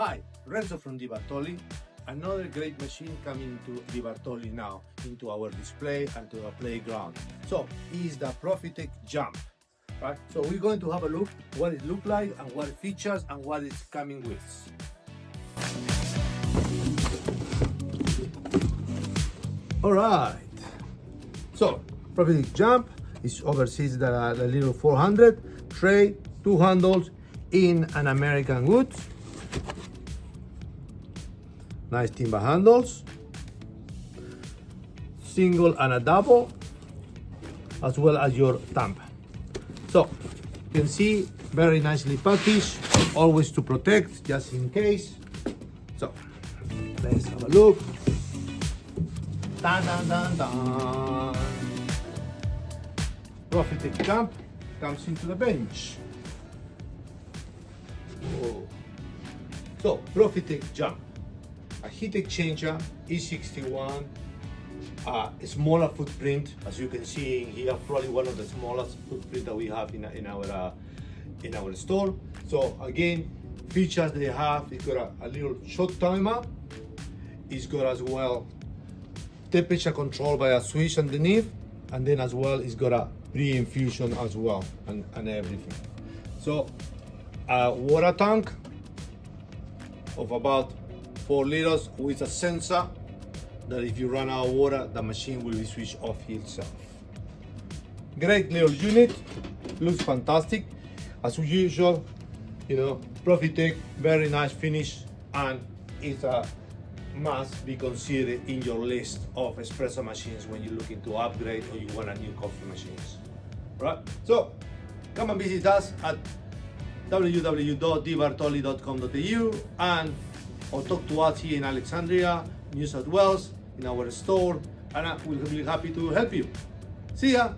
Hi, Renzo from Di Bartoli. Another great machine coming to Di Bartoli now, into our display and to our playground. So, is the Profitec Jump, right? So we're going to have a look what it looks like and what it features and what it's coming with. All right. So, Profitec Jump is oversees the little 400 tray, 2 handles in an American wood. Nice timber handles, single and a double, as well as your thumb. So you can see very nicely packaged, always to protect just in case. So let's have a look. Dun, dun, dun, dun. Profitec Jump comes into the bench. Whoa. So Profitec Jump, a heat exchanger, E61, a smaller footprint, as you can see here, probably one of the smallest footprint that we have in our store. So again, features they have, it's got a little shot timer, it's got as well temperature control by a switch underneath, and then as well it's got a pre-infusion as well and everything. So a water tank of about 4 liters with a sensor that if you run out of water, the machine will be switched off itself. Great little unit, looks fantastic. As usual, you know, Profitec, very nice finish, and it's a must be considered in your list of espresso machines when you're looking to upgrade or you want a new coffee machines. Right? So come and visit us at www.dibartoli.com.au and or talk to us here in Alexandria, New South Wales, in our store, and we'll be happy to help you. See ya!